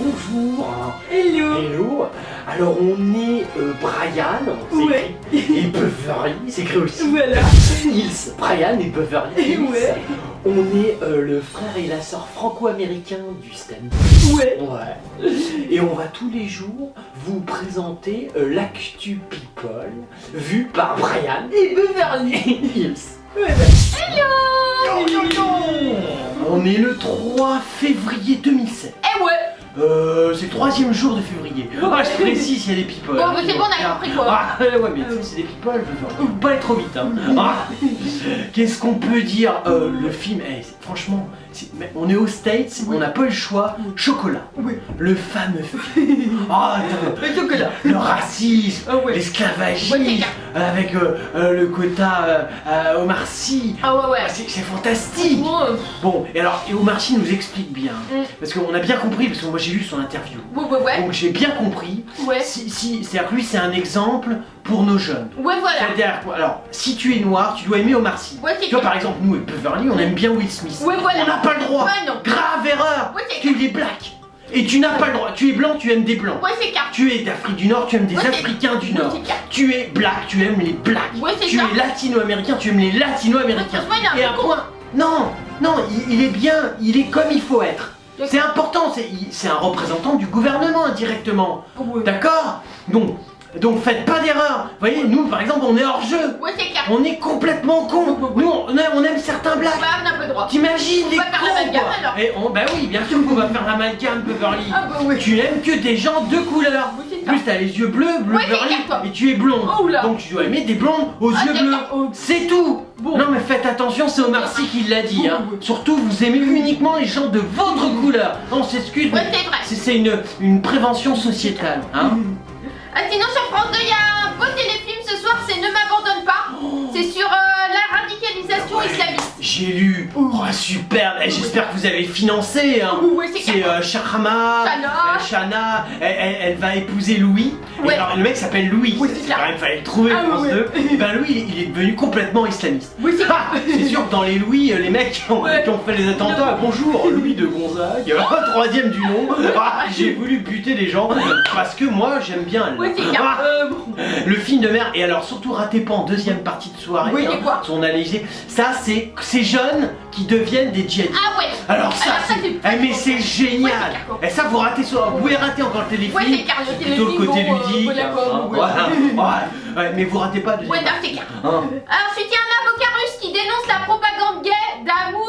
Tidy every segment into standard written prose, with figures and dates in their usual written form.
Bonjour. Hello. Hello. Alors on est Brian, Ouais. et Beverly, c'est écrit aussi. Voilà. Hills. Brian et Beverly Hills. Ouais. On est le frère et la sœur franco-américains du stand. Ouais. Ouais. Et on va tous les jours vous présenter l'actu people vu par Brian Et Beverly. Hills. Ouais. On est le 3 février 2007. Eh ouais. C'est le 3e jour de février. Ah, je précise, il y a des people. Bon, mais c'est bon, on a compris quoi. Ah, ouais, mais tu sais, c'est des people, faut pas aller trop vite. Hein. Ah, qu'est-ce qu'on peut dire le film, franchement, on est aux States, on n'a pas eu le choix. Chocolat. Oui. Le fameux film. Ah, Le chocolat. le racisme, Ah ouais. l'esclavagisme, Ouais, c'est clair. avec le quota Omar Sy. Ah ouais, ouais. Ah, c'est fantastique. Bon, et alors, Omar Sy nous explique bien, parce qu'on a bien compris, parce que moi j'ai lu son interview. Ouais. Donc j'ai bien compris. Ouais. C'est-à-dire que lui c'est un exemple pour nos jeunes. Ouais, voilà. C'est-à-dire, alors, si tu es noir, tu dois aimer Omar Sy. Ouais, c'est Tu vois, clair. par exemple, nous et Beverly, on aime bien Will Smith. Ouais, voilà. On n'a pas le droit. Ouais, non. Grave erreur. Ouais, c'est Tu es black. Et tu n'as pas le droit. Tu es blanc, tu aimes des blancs. Ouais, c'est clair. Tu es d'Afrique du Nord, tu aimes des Ouais, c'est- Africains du Ouais, Nord. c'est clair. Tu es black, tu aimes les blacks. Ouais, c'est Tu ça. es latino-américain, tu aimes les latino-américains. Ouais, franchement, il est un Et peu con. Non, il est bien, il est comme il faut être. D'accord. C'est important, c'est un représentant du gouvernement indirectement. Ouais. D'accord? Donc faites pas d'erreur. Vous voyez, nous par exemple, on est hors jeu. Ouais, c'est clair. On est complètement con. Nous, on aime certains blacks. Bah, on n'a pas le droit. T'imagines On les va faire cons, l'amalgame, quoi. alors. Et bah oui, bien sûr qu'on va faire l'amalgame, Beverly. Ah bah oui. Tu aimes que des gens de couleur. Oui, c'est En plus, ça. t'as les yeux bleus, Ouais, c'est Beverly, clair, toi. et tu es blonde. Oh là. Donc tu dois aimer des blondes aux Ah, yeux bleus. d'accord. Oh. C'est tout. Bon. Non mais faites attention, c'est Omar Sy qui l'a dit. Hein. Oui. Surtout, vous aimez uniquement les gens de votre couleur. On s'excuse, Ouais, mais c'est vrai. c'est une prévention sociétale. Hein. Ah, sinon sur France 2, il y a un beau téléfilm ce soir, c'est Ne m'abandonne pas. C'est sur la radicalisation islamiste. J'ai lu. Oh super. J'espère que vous avez financé. Hein. Ouais, c'est C'est Shana. Shana, elle va épouser Louis. Ouais. Et alors le mec s'appelle Louis. Oui, c'est Quand clair. même, fallait le trouver, Ah, France ouais. 2. Ben Louis, il est devenu complètement islamiste. Oui, c'est Ah, c'est sûr que dans les Louis, les mecs qui ont fait les attentats, bonjour, Louis de Gonzague, troisième du nom. Ah, j'ai voulu buter des gens parce que moi j'aime bien. Allah. Ouais, c'est clair. Ah, le film de merde. Et alors surtout ratez pas en deuxième partie de soirée. Oui, c'est quoi on a léger. Ça c'est ces jeunes qui deviennent des djihadistes. Ah ouais. Alors ça, Alors ça, c'est... c'est mais c'est génial. Ouais, c'est clair. Et ça vous ratez vous pouvez rater encore le téléfilm. Ouais, c'est clair, le plutôt le téléfilm, côté bon, ludique. ouais, d'accord, hein, ouais. voilà. Ouais, mais vous ratez pas de Ouais, non, c'est clair. Hein. Ensuite, il y a un avocat russe qui dénonce la propagande gay d'amour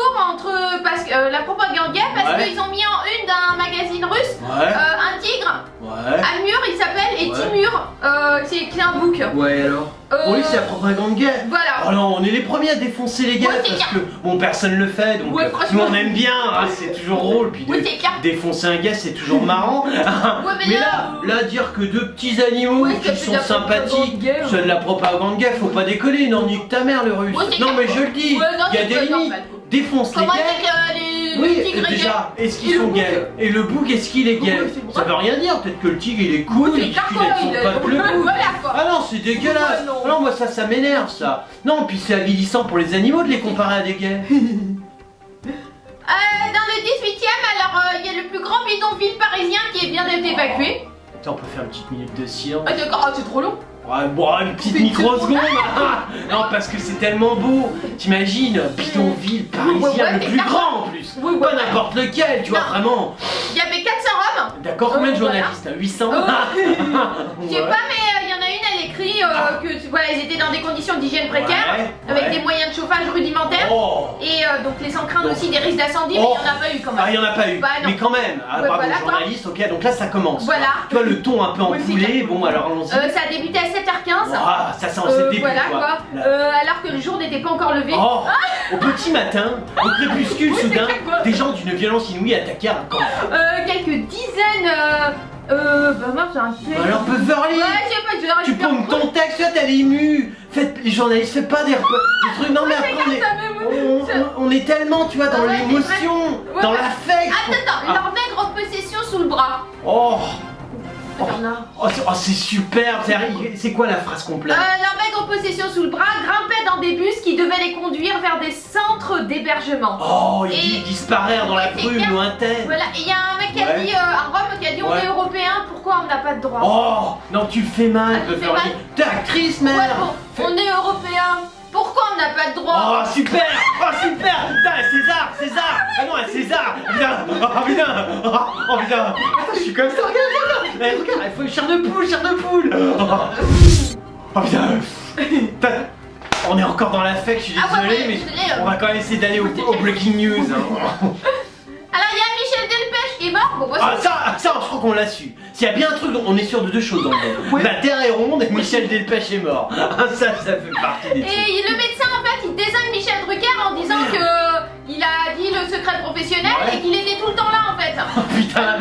parce que la propagande gay parce Ouais. qu'ils ont mis en une d'un magazine russe Ouais. un tigre, Ouais. Amur il s'appelle, et Ouais. Timur, c'est un bouc. Ouais alors. Oui, c'est la propagande gay. Voilà. Oh non, on est les premiers à défoncer les gays Ouais, c'est parce clair. que bon personne le fait donc Ouais, nous franchement. on aime bien, hein, c'est toujours drôle puis Ouais, c'est clair. défoncer un gay c'est toujours marrant. mais mais là, là dire que deux petits animaux Ouais, ça qui fait sont de la propagande sympathiques, gay, c'est de la propagande gay, faut pas décoller, non nique ta mère le russe. Ouais, c'est non clair. mais je le dis, Ouais, non, il y a c'est des pas limites. normal. Défonce les comment gays. c'est que les Oui, tigres et déjà, est-ce Et qu'ils le sont bouc gays? Et le bouc, est-ce qu'il est gay? Ouais, c'est Ça vrai. veut rien dire, peut-être que le tigre il est cool, c'est il clair qu'il quoi, a son il a- pote le bouc. Voilà quoi. Ah non, c'est dégueulasse! Ouais, non. Ah non, moi ça m'énerve ça! Non, puis c'est avilissant pour les animaux de les comparer à des gays! Dans le 18ème, alors il y a le plus grand bidonville parisien qui vient d'être évacué. Attends, on peut faire une petite minute de silence. Ah d'accord, ah, c'est trop long. Ouais, bon, une petite C'est microseconde! Ah, non, parce que c'est tellement beau! T'imagines, bidonville parisien, ouais, le c'est plus clair. grand en plus! Oui, Pas ouais. n'importe lequel, tu vois, Non. vraiment! Il y avait 400 hommes. D'accord, combien de Voilà. journalistes? 800? Je sais pas, mais il y en a une, elle écrit que voilà, ils étaient dans des conditions d'hygiène précaires, Ouais, avec ouais. des moyens de chauffage rudimentaires, Oh! et donc laissant craindre Donc- aussi des risques d'incendie, mais Oh. il n'y en a pas eu quand même. Ah, il n'y en a pas eu, Bah, non. mais quand même, Ouais, bravo voilà, quoi. journaliste, ok, donc là ça commence. Voilà. Tu vois le ton un peu Ouais, c'est empoulé, clair. bon alors allons-y. Ça a débuté à 7h15. Ouah, ça c'est le début Voilà quoi. quoi. Là. Alors que le jour n'était pas encore levé. Oh, au petit matin, au crépuscule Oui, c'est soudain, clair, quoi. des gens d'une violence inouïe attaquaient un camp. Quelques dizaines. Bah moi j'ai un peu. Alors Beverly, Ouais, je sais pas, je vais tu paumes ton texte, toi t'es ému. Faites, les journalistes, faites pas des trucs, non mais après on est tellement, tu vois, dans Ah ouais, c'est l'émotion, vrai. dans Ouais, l'affect. Attends, leur nègre en possession sous le bras. Oh, Bernard. c'est super, c'est quoi la phrase complète? Leur nègre en possession sous le bras grimpait dans des bus qui devaient les conduire vers des centres d'hébergement. Oh, Et- ils disparaissent dans la Ouais, c'est brume clair. lointaine. Voilà, et il y a un mec qui a Ouais. dit, un Rome qui a on Ouais. est européen, pourquoi on n'a pas de droit? Oh, non, tu fais mal, Ah, tu fais Beverly. mal. T'es actrice, Ouais, merde. bon, on est européen, pourquoi on n'a pas de droit? Oh, super. Oh, super. Putain, César. Ah non, César. Putain. Oh, putain. Oh, putain. Attends, je suis comme ça, regarde. Eh, regarde, il faut chair de poule. Oh, putain. On est encore dans l'affect, je suis Ah ouais, désolé, ouais, mais désolé, on va quand même essayer d'aller au breaking news. Hein. Alors il y a Michel Delpech qui est mort, bon, moi, Ah, ça, je crois qu'on l'a su. S'il y a bien un truc, on est sûr de deux choses dans le monde. La Terre est ronde et Michel Delpech est mort. Ah, ça fait partie des trucs. Et le médecin en fait il désigne Michel Drucker en disant que il a dit le secret professionnel Ouais. et qu'il était tout le temps là en fait. Putain,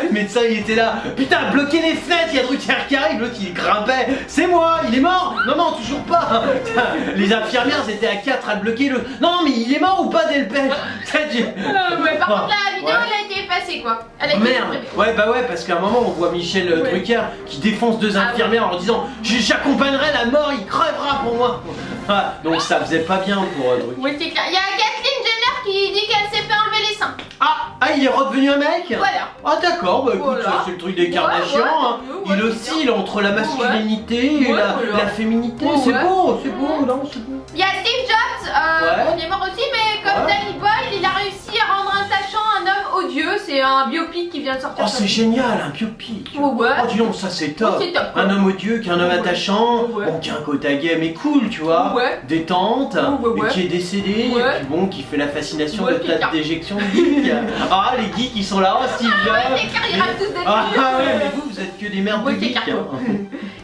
le médecin il était là. Putain, bloquez les fenêtres, il y a Drucker qui arrive, l'autre il grimpait. C'est moi, il est mort. Non, toujours pas. Putain, les infirmières étaient à 4 à le bloquer. Non, mais il est mort ou pas, Delpech? Ouais, par contre la vidéo elle a été effacée quoi. Elle a été Merde. supprimée. Ouais, parce qu'à un moment on voit Michel Drucker qui défonce deux Ah infirmières en leur disant j'accompagnerai la mort, il crèvera pour moi. Ah, donc ça faisait pas bien pour Drucker. Oui c'est clair. Il y a Kathleen Jenner qui dit qu'elle s'est fait enlever les seins. Ah, il est redevenu un mec? Voilà. Ah d'accord, bah écoute, Voilà. ça, c'est le truc des Kardashians, Ouais, hein. ouais, Il ouais, oscille entre la masculinité et Ouais, la, voilà. la féminité, Ouais, c'est ouais. beau, non, c'est beau. Il y a Steve Jobs, Ouais. on est mort aussi, mais comme Ouais. Danny Boyle, il a réussi à rendre attachant un homme odieux. C'est un biopic qui vient de sortir. Oh, c'est génial, un biopic. Ouais. Oh, dis donc, ça c'est top. Ouais, c'est top. Un homme odieux, qui est un homme Ouais. attachant, Ouais. bon, qui a un côté gay, mais cool, tu vois. Ouais. Détente, Ouais. et qui est décédé, Ouais. et puis bon, qui fait la fascination Ouais, de c'est tas clair. d'éjection de geeks. Ah, les geeks, ils sont là, oh, Steve Jobs. Ouais, c'est clair, ils râlent tous dessus. Ah ouais, mais vous êtes que des merdes Ouais, de c'est geeks. clair. Hein.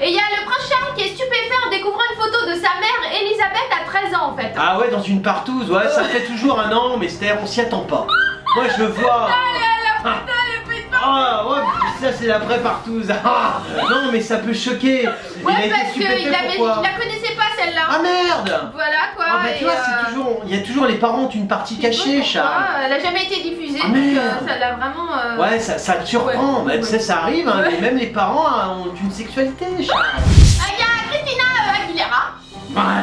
Et il y a le prince Charles qui est stupéfait en découvrant une photo de sa mère Elisabeth à 13 ans en fait. Ah ouais, dans une partouze, ouais, ça fait toujours un an, mais c'est-à-dire on s'y attend pas. Moi je vois. Ah ouais, ça c'est la vraie partouze. Ah, non mais ça peut choquer. Ouais, il a été parce qu'il stupéfait, il pourquoi la connaissait pas celle-là. Ah merde. Voilà quoi. Ah bah tu vois, et, c'est toujours, il y a toujours les parents ont une partie cachée, Charles. Elle a jamais été diffusée, Ah, donc merde. ça l'a vraiment. Ouais, ça te surprend. Ouais. Bah, tu sais, ça arrive, hein, Ouais. mais même les parents ont une sexualité, Charles. Ah, il y a Christina Aguilera.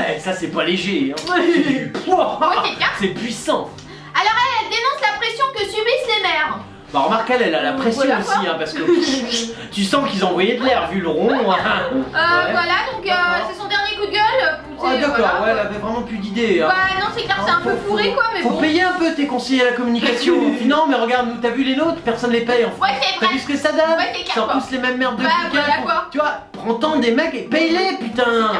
Ouais, ça c'est pas léger. Hein. Ouais. C'est du poids. Ouais, c'est clair. C'est puissant. Alors elle dénonce la pression que subissent les mères. Bah remarque elle a la pression Voilà, aussi, quoi. hein, parce que tu sens qu'ils ont envoyé de l'air vu le rond. Hein. Ouais. Voilà, donc D'accord. c'est son dernier coup de gueule. Ah d'accord, voilà. ouais, elle avait vraiment plus d'idées. Hein. Bah non, c'est clair, c'est un peu fourré quoi, mais Faut bon. payer un peu tes conseillers à la communication. Puis non, mais regarde, nous, t'as vu les nôtres, personne les paye en fait. Ouais, c'est T'as vrai. vu ce que ça donne? Ouais, c'est clair, Ils sont quoi. tous les mêmes merdes de Bah, bouquins. voilà, quoi. Tu vois, prends-en des mecs et paye-les, putain.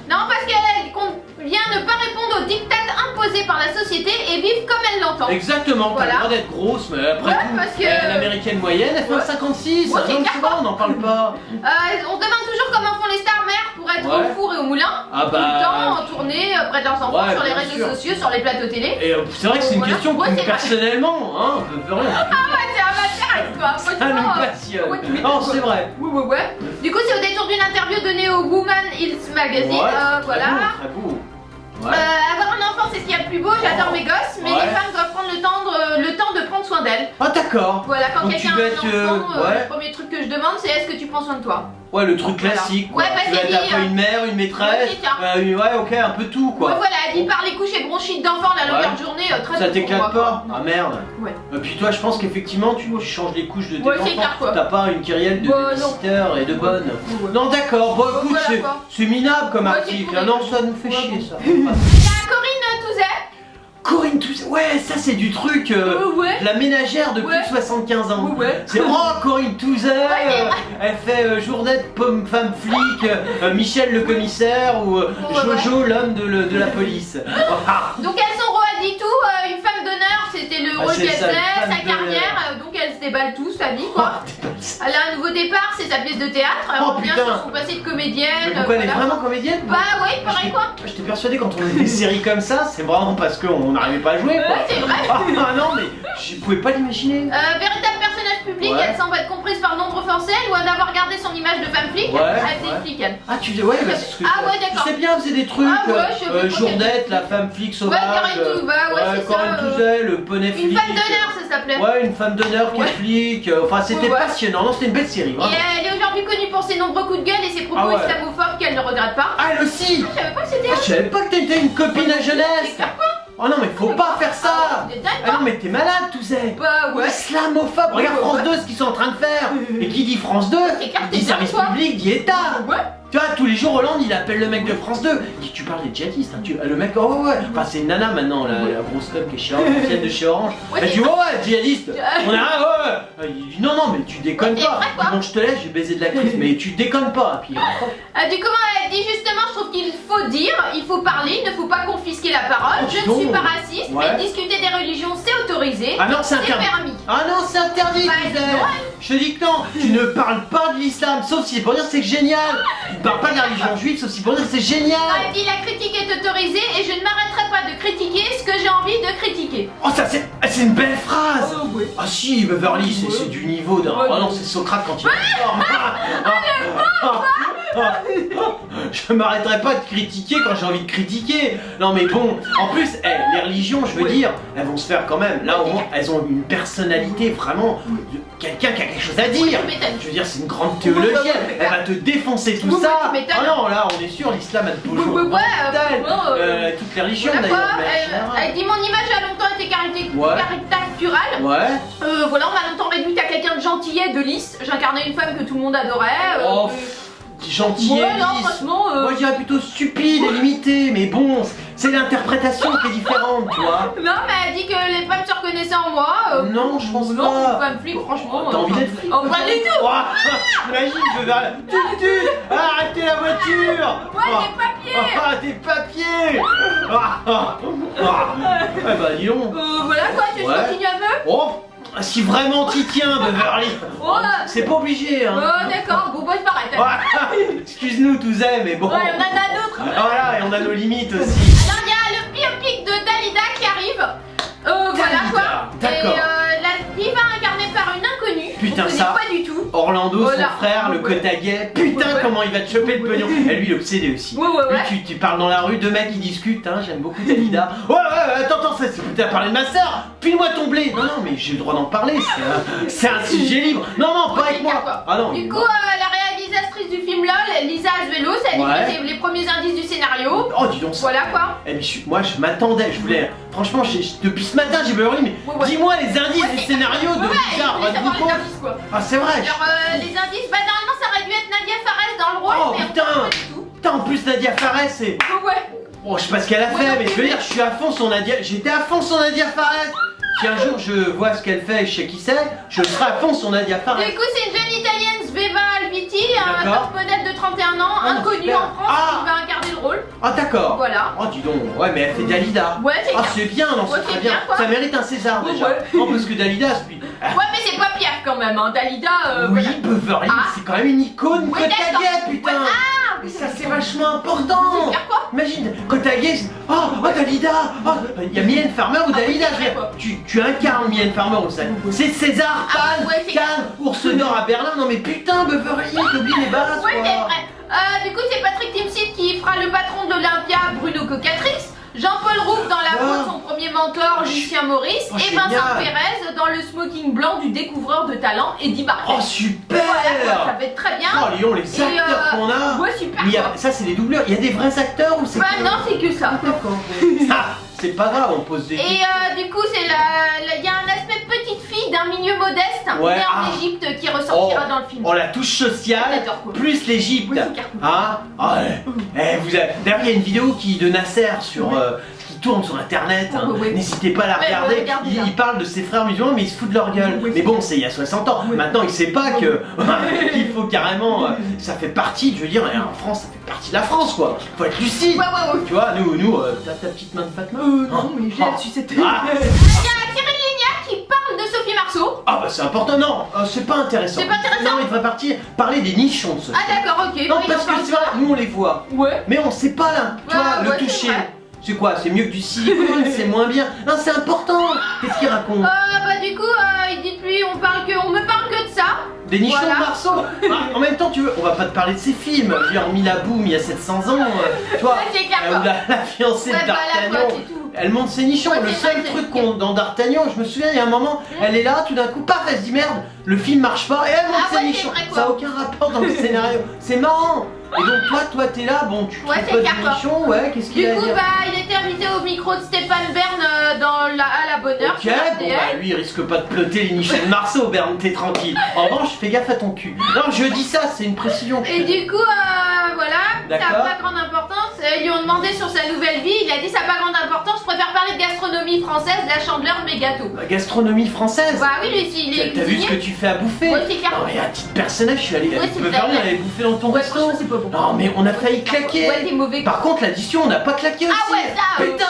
Non, parce qu'elle compte bien ne pas répondre aux dictats imposés par la société et vivre comme elle l'entend. Exactement, Voilà. t'as le droit d'être grosse, mais après Ouais, tout, parce que- l'américaine moyenne, elle fait un Ouais. 56, Ouais, un c'est homme clair, souvent, on n'en parle pas. On se demande toujours comment font les stars mères pour être Ouais. au four et au moulin. Ah Tout bah, le temps en tournée près de leurs enfants, Ouais, sur les bien réseaux sûr. sociaux, sur les plateaux télé. Et c'est vrai que c'est une Voilà. question Ouais, qui me c'est vrai. personnellement, hein, on peut rien. Ah ouais, c'est un m'intéresse toi, Ça franchement. nous passionne. Ouais, tu m'étonnes, Non, quoi. c'est vrai. Ouais. Du coup, c'est au détour d'une interview donnée au Woman Hills Magazine. Ouais, très Voilà. beau, très beau. Ouais. Avoir un enfant, c'est ce qu'il y a de plus beau. J'adore mes gosses, mais Ouais. les femmes doivent prendre le temps de prendre soin d'elles. Ah d'accord. Voilà, quand Donc quelqu'un tu a dois un être, enfant, ouais. le premier truc que je demande, c'est est-ce que tu prends soin de toi? Ouais, le truc Voilà. classique. Ouais, Quoi. bah, Tu vas c'est être dit, après une mère, une maîtresse. Ouais, c'est ça. Ouais, ok, un peu tout quoi. Ouais, voilà, elle dit par les couches et bronchites d'enfant la longueur Ouais. de journée, très Ça peu pour t'éclate moi, pas? quoi. Ah merde. Ouais. Et puis toi, je pense qu'effectivement, tu changes les couches de tes Ouais, c'est enfants. clair, quoi. T'as pas une kyrielle de Bah, babysitter et de bonne. Ouais. Non, d'accord. Bon, écoute, voilà, c'est- quoi. c'est minable comme Ouais, article. c'est Ah, non, pourri. ça nous fait Ouais, chier bon. ça. Il y a Corinne Touzet. Corinne Touzet, ouais, ça c'est du truc. Ouais. La ménagère depuis Ouais. 75 ans. Ouais. C'est Corinne Touzet, c'est vrai. elle fait Journette, pomme, femme flic, Michel le commissaire ou Jojo l'homme de la police. Ah, Donc elles sont roi dit tout, une femme d'honneur, c'était le Ah, rôle c'est qu'elle ça, faisait, une femme sa carrière, donc elle se déballe tout sa vie quoi. Elle a un nouveau départ, c'est sa pièce de théâtre, Oh, on revient putain. sur son passé de comédienne. Mais pourquoi elle est voilà. vraiment comédienne? Bah ouais, il paraît quoi. J'étais persuadé quand on faisait des séries comme ça, c'est vraiment parce qu'on n'arrivait pas à jouer quoi. Ouais, c'est vrai. Ah non, mais je pouvais pas l'imaginer. Véritable personnage public, Ouais. elle semble être comprise par nombre français, loin d'avoir gardé son image de femme flic, Ouais, elle fait ouais. flic elle. Ah, tu ouais, bah, c'est ce que Ah je ouais, d'accord. Tu sais bien, elle faisait des trucs. Ah ouais, je sais pas Journette, la femme flic sauvage. Corinne Touzet, ouais, c'est ça, Corinne Touzet, le poney flic. Une femme d'honneur ça s'appelait. Ouais, une femme d'honneur qui est Ouais. flic. Enfin, c'était Ouais. passionnant. Non, c'était une belle série. Et Vraiment. elle est aujourd'hui connue pour ses nombreux coups de gueule et ses propos Ah ouais. islamophobes qu'elle ne regrette pas. Ah, elle aussi. Je savais pas que c'était Ah, je savais pas que t'étais une copine à C'est jeunesse. clair quoi. Oh non, mais faut pas faire ça. Ah non, mais t'es malade, Touzé. Bah ouais. Islamophobe. Regarde France 2 ce qu'ils sont en train de faire. Et qui dit France 2 dit service public, dit État. Ouais. Tu vois, tous les jours, Hollande, il appelle le mec de France 2. Il dit, tu parles des djihadistes, hein, le mec, oh ouais. Enfin, c'est une nana maintenant, la grosse club qui est chez Orange, ancienne de chez Orange. Elle dit, ouais, djihadiste. On a ouais. Il dit, non, mais tu déconnes pas. Il dit, bon, je te laisse, j'ai baisé de la crise, mais tu déconnes pas. Puis, du coup, elle dit justement, je trouve qu'il faut dire, il faut parler, il ne faut pas confisquer la parole. Je ne suis pas raciste, mais discuter des religions, c'est autorisé. Ah non, c'est permis. Ah non, c'est interdit, je te dis que non, tu ne parles pas de l'islam, sauf si c'est pour dire c'est génial. Tu ne parles pas de la religion juive, sauf si pour dire c'est génial. Elle dit la critique est autorisée et je ne m'arrêterai pas de critiquer ce que j'ai envie de critiquer. Oh, ça c'est une belle phrase. Oui. Ah si, Beverly, c'est du niveau d'un... Oh non, c'est Socrate quand il est fort. Je m'arrêterai pas de critiquer quand j'ai envie de critiquer. Non mais bon, en plus, les religions, je veux dire, elles vont se faire quand même. Là au moins, elles ont une personnalité vraiment de quelqu'un qui a quelque chose à dire. Je veux dire, c'est une grande théologienne. Elle va te défoncer tout ça. Ah non, là, on est sûr, l'islam a de beaux jours. Toutes les religions d'ailleurs. Elle dit mon image a longtemps été caricaturale. Ouais. Voilà, on m'a longtemps réduite à quelqu'un de gentillet, de lisse. J'incarnais une femme que tout le monde adorait. Gentil et lisse. Franchement, moi je dirais plutôt stupide et limité, mais bon, c'est l'interprétation qui est différente, tu vois. Non, mais elle dit que les femmes se reconnaissaient en moi. Non, je pense pas. Non, une femme flic, franchement. T'as envie d'être flic? Oh, pas du tout. Imagine, je vais vers arrêtez la voiture. Ouais, tes papiers. Tes papiers. Bah dis donc. Voilà quoi, tu continues un peu? Oh, si vraiment t'y tiens, Beverly. C'est pas obligé, hein. D'accord, bon, bah je m'arrête. Excuse-nous, Touzé, mais bon. Ouais, on en a d'autres. Voilà, et on a nos limites aussi. Alors, il y a le biopic de Dalida qui arrive. Voilà quoi. D'accord. Et la diva incarnée par une inconnue. Putain, ça. Pas du tout. Orlando, son frère, le Cotaguet. Putain, comment il va te choper le pognon. Et lui, il est obsédé aussi. Lui, tu parles dans la rue, deux mecs qui discutent, hein. J'aime beaucoup Dalida. Attends, t'as parlé de ma soeur. File-moi ton blé. Non, mais j'ai le droit d'en parler. C'est un sujet libre. Non, pas avec moi. Ah non. Du coup, la réalisatrice du film LOL, Lisa Asvelos, elle a dit les premiers indices du scénario. Oh, dis donc ça. Voilà quoi. Mais moi, je m'attendais. Je voulais. Franchement, depuis ce matin, j'ai beurré, mais dis-moi les indices du scénario de Bizarre. Ah, c'est vrai. Alors, les indices, bah normalement, ça aurait dû être Nadia Fares dans le rôle. Oh putain, en plus, Nadia Fares, c'est. Oh, je sais pas ce qu'elle a fait, mais je veux dire, je suis à fond sur Nadia. J'étais à fond sur Nadia Fares. Si un jour je vois ce qu'elle fait et je sais qui c'est, je serai à fond sur Nadia Fares. Du coup, c'est une jeune italienne, Sveva Alviti, un top modèle de 31 ans, inconnue en France, qui va incarner le rôle. Ah d'accord. Voilà. Oh dis donc, ouais mais elle fait Dalida. Ouais, c'est bien. Ah c'est bien, non, c'est très bien. Ça mérite un César déjà. Non parce que Dalida, c'est... Ouais mais c'est pas Pierre quand même, hein. Dalida... Oui, Beverly, c'est quand même une icône, Cotaguet, putain. Mais ça c'est vachement important. Imagine, Cotaguet, oh Dalida, il y a Mylène Farmer ou Dalida, tu incarnes Mylène Farmer ou ça. C'est César, Cannes, Ours d'or à Berlin, non mais putain Beverly, t'oublies les bases. Ouais c'est vrai. Du coup c'est Patrick Timsit qui fera le patron de l'Olympia, Bruno Cocatrix. Jean-Paul Rouve dans la peau de son premier mentor, Lucien Maurice, et Vincent Pérez dans le smoking blanc du découvreur de talent, Eddie Barclay. Oh super. Ça va être très bien. Oh Lyon, les acteurs qu'on a. Ouais super. Mais ça c'est des doubleurs, il y a des vrais acteurs ou c'est... Non c'est que ça. D'accord. C'est pas grave, on pose des... Et du coup il y a un aspect petite fille d'un milieu modeste, né en Égypte, qui ressortira dans le film. Oh la touche sociale, plus l'Égypte. D'ailleurs il y a une vidéo de Nasser sur... qui tourne sur internet, n'hésitez pas à la regarder. Il parle de ses frères musulmans mais il se fout de leur gueule. Mais bon, c'est il y a 60 ans. Maintenant il sait pas que qu'il faut carrément, ça fait partie, je veux dire, en France ça fait partie de la France quoi. Faut être lucide. Tu vois, nous t'as ta petite main de Fatma. Non mais j'ai la sucette. Il y a Cyril Lignac qui parle de Sophie Marceau. Ah bah c'est important, non, c'est pas intéressant. C'est pas intéressant. Non, il devrait parler des nichons de Sophie. Ah d'accord, ok. Non parce que c'est vrai, nous on les voit. Mais on sait pas là, tu vois, le toucher. C'est quoi? C'est mieux que du silicone, c'est moins bien. Non, c'est important. Qu'est-ce qu'il raconte? Bah du coup, il dit plus, on me parle que de ça. Des nichons de Marceau. En même temps, tu veux, on va pas te parler de ses films. Je veux dire, Mila Boom, il y a 700 ans. Tu vois, ou la fiancée de D'Artagnan. Elle monte ses nichons. Ouais, Le c'est seul vrai, c'est truc vrai. dans D'Artagnan, je me souviens, il y a un moment, elle est là, tout d'un coup, paf, elle se dit merde, le film marche pas, et elle monte Ah ses ouais, c'est nichons. vrai, quoi. Ça a aucun rapport dans le scénario. C'est marrant. Et donc toi t'es là, bon, tu Ouais, trouves c'est pas de Carpa. nichons, ouais, qu'est-ce qu'il Du a à coup, dire? il était invité au micro de Stéphane Bern à la bonne heure. Ok, sur bon RTL. bah lui il risque pas de ploter les nichons de Marceau, Berne, t'es tranquille. En revanche, fais gaffe à ton cul. Non, je dis ça, c'est une précision. que je Et te donne. du coup, voilà, ça n'a D'accord. pas grande importance. Ils lui ont demandé sur sa nouvelle vie, il a dit ça n'a pas grande importance, je préfère parler de gastronomie française, la chandeleur de mes gâteaux. La gastronomie française. Bah oui, lui, s'il est T'as vu ce que cuisinier. tu fais à bouffer? Ouais, c'est clair. Non mais à titre personnel, je suis allé Ouais, avec c'est Beverly, clair. on allait bouffer dans ton Ouais, resto. franchement, c'est pas bon. Non mais on a failli claquer. Ouais, t'es mauvais. Par contre, l'addition, on n'a pas claqué aussi. Ah ouais, ça, Putain.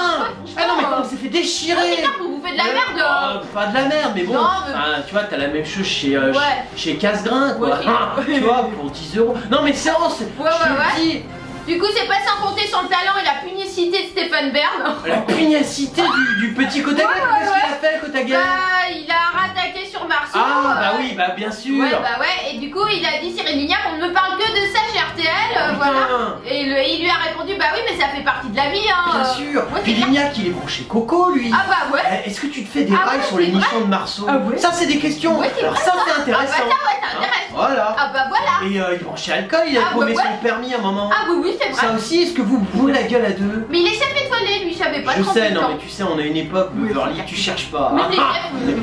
Ah non mais franchement, on s'est fait Ouais, déchirer. c'est clair, vous faites de la merde. Pas de la merde, mais bon, Non, mais- enfin, tu vois, t'as la même chose chez, Ouais. chez Casgrain, quoi. Ouais, ok. Tu vois, pour 10 €. Non, mais c'est vrai, Ouais, je te ouais. le dis, Du coup, c'est pas sans compter sur le talent et la pugnacité de Stéphane Bern. la pugnacité du petit Kotagel, Ouais, qu'est-ce qu'il a fait, Kotagel? Bah, il a rattaqué sur Marceau. Ah, bah oui, bah bien sûr. Ouais, bah ouais, et du coup, il a dit Cyril Lignac, on ne me parle que de ça chez RTL, voilà. Putain. Et il lui a répondu, bah oui, mais ça fait partie de la vie, hein. Bien sûr. Ouais, Puis c'est clair. Lignac, il est branché Coco, lui. Ah bah ouais. Est-ce que tu te fais des Ah rails ouais, sur les c'est nichons de Marceau? Ah ouais. Ça, c'est des questions. Ouais, c'est Alors vrai, ça, c'est Ah bah intéressant. ça, ouais, ça intéresse. Voilà. Ah bah voilà. Et il est branché alcool, il a Ah, paumé bah ouais. son permis à un moment. Ah oui, oui, c'est Ça vrai. aussi, est-ce que vous bourrez la gueule à deux? Mais il est chef étoilé, lui, je savais pas. Je 38 sais, non ans. mais tu sais, on a une époque, Oui, Beverly, c'est tu clair. cherches pas. Mais hein. c'est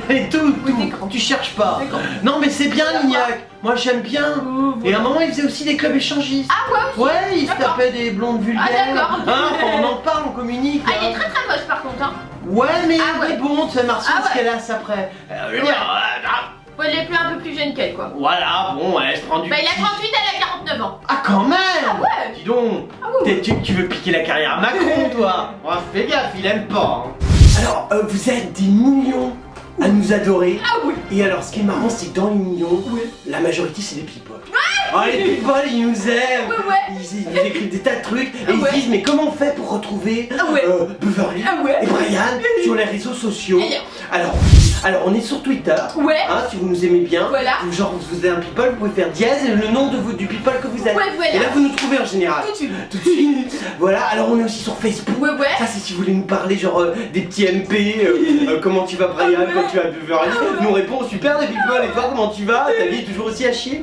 clair. Et tout, Oui, tu cherches pas. D'accord. Non mais c'est bien D'accord. Lignac, moi j'aime bien. Et à un moment il faisait aussi des clubs échangistes. Ah ouais aussi. Ouais, il se D'accord. tapait des blondes vulgaires. Ah, d'accord. Hein, enfin, on en parle, on communique. Ah, il hein. est très très moche par contre, hein. Ouais, mais Ah, ouais. il est bon, tu sais, Marceau, Ah, ce ouais. qu'elle a après. Je veux dire, Faut il est plus un peu plus jeune qu'elle, quoi. voilà, bon, elle se prend du Bah, il a petit. 38, elle a 49 ans. Ah, quand même. Ah ouais. Dis donc, Ah ouais. tu veux piquer la carrière à Macron, toi. Oh, fais gaffe, il aime pas. hein. Alors, vous êtes des millions à nous adorer. Ah oui. Et alors, ce qui est marrant, c'est que dans les millions, la majorité, c'est des people. Oh, les people, ils nous aiment. Ouais, ouais. Ils écrivent des tas de trucs et Ah ils ouais. se disent, mais comment on fait pour retrouver Ah ouais. Beverly Ah ouais. et Brian sur les réseaux sociaux? Alors, on est sur Twitter. Ouais. Hein, si vous nous aimez bien, Voilà. genre vous êtes un people, vous pouvez faire dièse et le nom du people que vous êtes. Ouais, voilà. Et là, vous nous trouvez en général. Tout de suite. Tout de suite. Voilà, alors on est aussi sur Facebook. Ouais, ouais. Ça, c'est si vous voulez nous parler, genre des petits MP. Comment tu vas, Brian? Ah ouais. Quand tu vas, Beverly? Ah ouais. Nous on répond super, les people. Et toi, comment tu vas? Ta vie est toujours aussi à chier?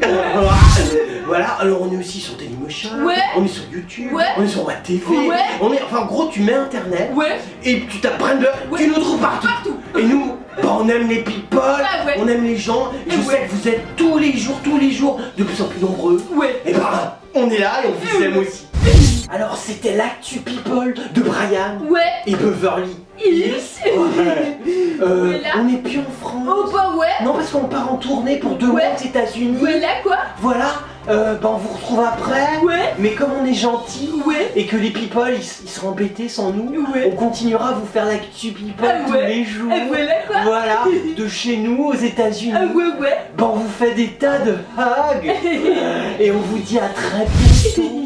Voilà, alors on est aussi sur Dailymotion. Ouais. On est sur YouTube. Ouais. On est sur Watt TV. Ouais. On est, enfin, en gros, tu mets internet. Ouais. Et tu tapes Brenda, Ouais. tu nous trouves partout. Partout. Et nous, bah, on aime les people, ouais. on aime les gens. Et je Ouais. sais que vous êtes tous les jours, de plus en plus nombreux. Ouais. Et bah, on est là et on vous aime aussi. Alors, c'était l'actu people de Brian Ouais. et Beverly. Yes. Ouais. Voilà. On n'est plus en France. Oh bah ouais. Non, parce qu'on part en tournée pour 2 mois Ouais. aux États-Unis. Voilà quoi. Voilà, bah on vous retrouve après. Ouais. Mais comme on est gentils Ouais. et que les people ils seront embêtés sans nous, Ouais. on continuera à vous faire l'actu people Ah tous ouais. les jours. Ah voilà quoi. Voilà, de chez nous aux États-Unis. Ah ouais ouais. Bah on vous fait des tas de hugs et on vous dit à très bientôt.